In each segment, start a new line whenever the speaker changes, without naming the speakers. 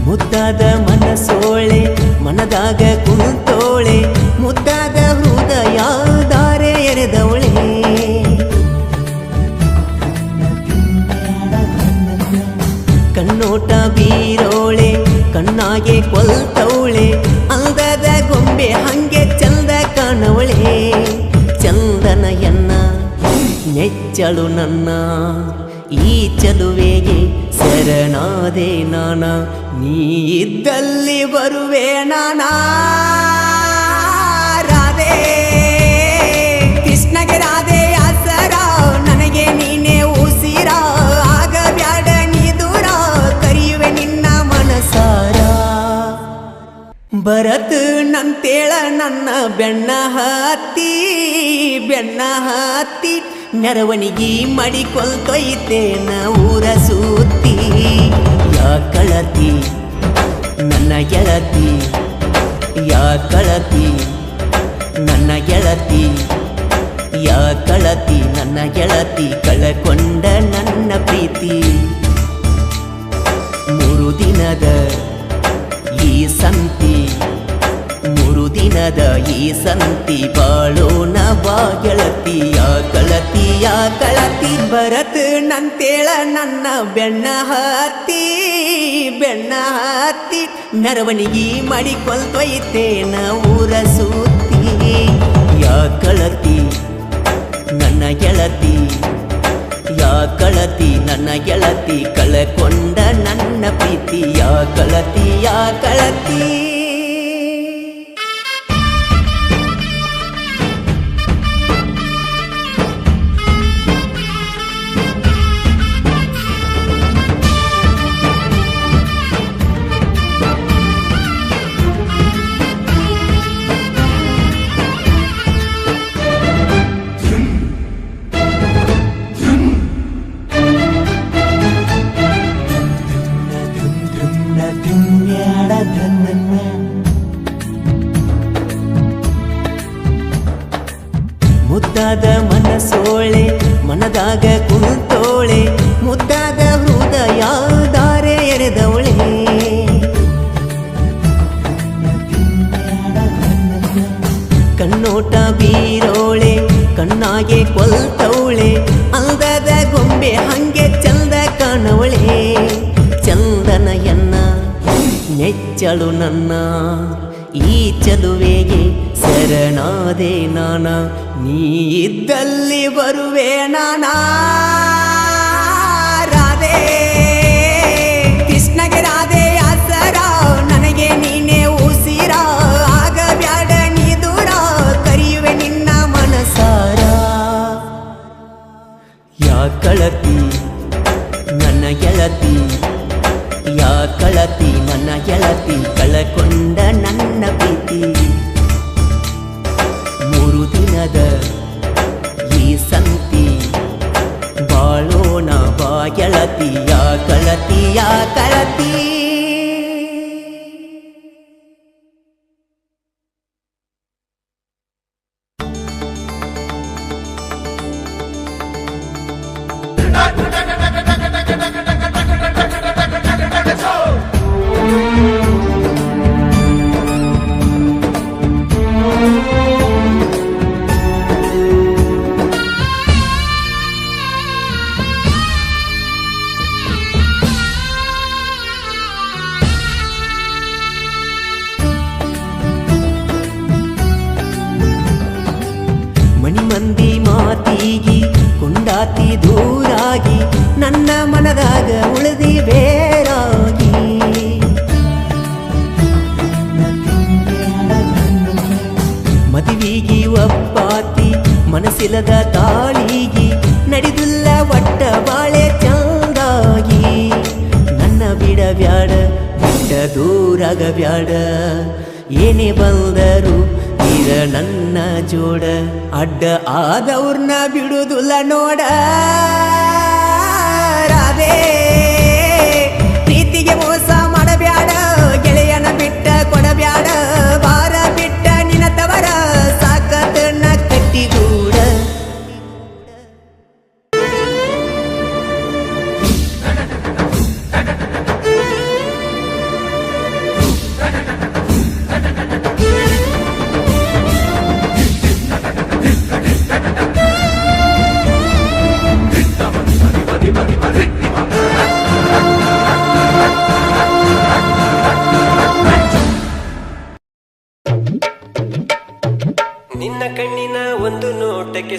ಮುದ್ದಾದ ಮನಸೋಳೆ ಮನದಾಗ ಕುಂತೋಳೆ ಮುದ್ದಾದ ಹೃದಯ ದಾರೆ ಎರೆದವಳೆ ಕಣ್ಣೋಟ ಬೀರೋಳೆ ಕಣ್ಣಾಗೆ ಕೊಲ್ತವಳೆ ಅಂದದ ಗೊಂಬೆ ಹಂಗೆ ಚಂದ ಕಾಣವಳೆ ಚಂದನ ಎನ್ನ ನೆಚ್ಚಳು ನನ್ನ ಈ ಚಲುವೆಗೆ ಶರಣಾದೆ ನಾನ ನೀ ಇದ್ದಲ್ಲಿ ಬರುವೆ ನಾನಾ ರಾಧೆ ಕೃಷ್ಣಗೆ ರಾಧೆ ಆಸರ ನನಗೆ ನೀನೇ ಉಸಿರ ಆಗ ಬ್ಯಾಡ ನೀ ದೂರ ಕರೆಯುವೆ ನಿನ್ನ ಮನಸಾರ ಭರತ್ ನಂತೇಳ ನನ್ನ ಬೆಣ್ಣ ಹತ್ತಿ ಮೆರವಣಿಗೆ ಮಾಡಿಕೊಳ್ತೊಯ್ತೇನ ಊರ ಸುತ್ತಿ ಯಾ ಕಳತಿ ನನ್ನ ಗೆಳತಿ ಯಾ ಕಳತಿ ನನ್ನ ಗೆಳತಿ ಯಾ ಕಳತಿ ನನ್ನ ಗೆಳತಿ ಕಳಕೊಂಡ ನನ್ನ ಪ್ರೀತಿ 3 ದಿನದ ಈ ಸಂತಿ 3 ದಿನದ ಈ ಸಂತಿ ಬಾಳೋಣ ಬಾ ಗೆಳತಿ ಯಾ ಕಳತಿ ಭರತ್ ನಂತೇಳ ನನ್ನ ಬೆಣ್ಣ ಹತ್ತಿ ಮೆರವಣಿಗೆ ಮಾಡಿಕೊಳ್ತೊಯ್ತೇನ ಊರ ಸುತ್ತಿ ಯಾ ಕಳತಿ ನನ್ನ ಗೆಳತಿ ಯಾ ಕಳತಿ ನನ್ನ ಗೆಳತಿ ಕಳಕೊಂಡ ನನ್ನ ಪ್ರೀತಿ ಯಾ ಕಳತಿ ಮುದ್ದಾದ ಮನಸೋಳೆ ಮನದಾಗ ಕುಂತೋಳೆ ಮುದ್ದಾದ ಹೃದಯ ದಾರೆ ಎರೆದವಳೆ ಕಣ್ಣೋಟ ಬೀರೋಳೆ ಕಣ್ಣಾಗೆ ಕೊಲ್ತವಳೆ ಅಂದದ ಗೊಂಬೆ ಹಂಗೆ ಚಂದ ಕಾಣವಳೆ ಚಂದನ ಎನ್ನ ನೆಚ್ಚಳು ನನ್ನ ಈ ಚಲುವೆಗೆ ಶರಣಾದೆ ನಾನ ನೀ ಇದ್ದಲ್ಲಿ ಬರುವೆ ನಾನಾ ರಾಧೆ ಕೃಷ್ಣಗೆ ರಾಧೆ ಆಸರ ನನಗೆ ನೀನೇ ಉಸಿರ ಆಗ ಬ್ಯಾಡ ನೀ ದೂರ ಕರೆಯುವೆ ನಿನ್ನ ಮನಸಾರ ಯಾ ಕಳತಿ ನನ್ನ ಗೆಳತಿ ಯಾ ಕಳತಿ ನನ್ನ ಗೆಳತಿ ಕಳಕೊಂಡ ನನ್ನ ಪ್ರೀತಿ 3 ದಿನದ ಈ ಸಂತಿ ಬಾಳೋಣ ಬಾ ಗೆಳತಿ ಯಾ ಕಳತಿ ಮಂದಿ ಮಾತಿಗಿ ಕೊಂಡಾತಿ ದೂರಾಗಿ ನನ್ನ ಮನದಾಗ ಉಳಿದಿ ಬೇರಾಗಿ ಮದುವಿಗಿ ಒಪ್ಪಾತಿ ಮನಸ್ಸಿಲ್ಲದ ತಾಳಿಗಿ ನಡೆದಿಲ್ಲ ಒಟ್ಟ ಬಾಳೆ ಚಂದಾಗಿ ನನ್ನ ಬಿಡಬ್ಯಾಡ ಬಿಟ್ಟ ದೂರಾಗ ಬ್ಯಾಡ ಏನೇ ಬಂದರು ಇರ ನನ್ನ ಜೋಡ ಅಡ್ಡ ಆದವ್ರನ್ನ ಬಿಡುದಿಲ್ಲ ನೋಡ ರಾಧೆ ಪ್ರೀತಿಗೆ ಮೋಸ ಮಾಡಬ್ಯಾಡ ಗೆಳೆಯನ ಬಿಟ್ಟ ಕೊಡಬ್ಯಾಡ ಬಾರ ಬಿಟ್ಟ ನಿನತವರ ಸಾಕತನ ಕಟ್ಟಿಗೂಡ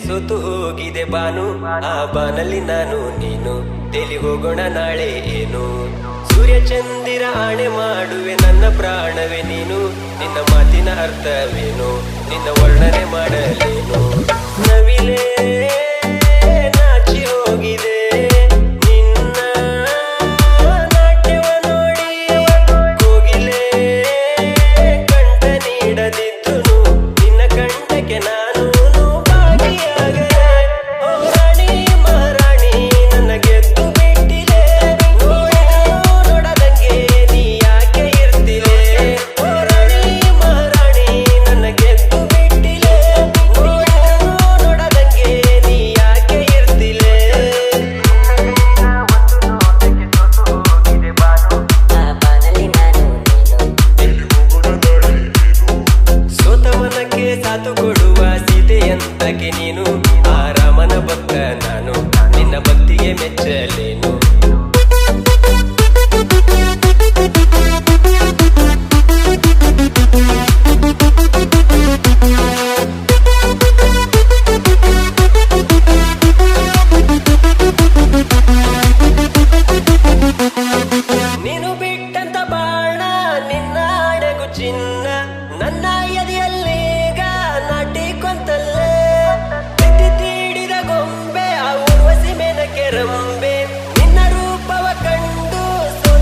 ಸೋತು ಹೋಗಿದೆ ಬಾನು, ಆ ಬಾನಲ್ಲಿ ನಾನು ನೀನು ತೇಲಿ ಹೋಗೋಣ ನಾಳೆ ಏನು. ಸೂರ್ಯ ಚಂದಿರ ಆಣೆ ಮಾಡುವೆ ನನ್ನ ಪ್ರಾಣವೇ ನೀನು, ನಿನ್ನ ಮಾತಿನ ಅರ್ಥವೇನು, ನಿನ್ನ ವರ್ಣನೆ ಮಾಡಲೇನು. ನವಿಲೇ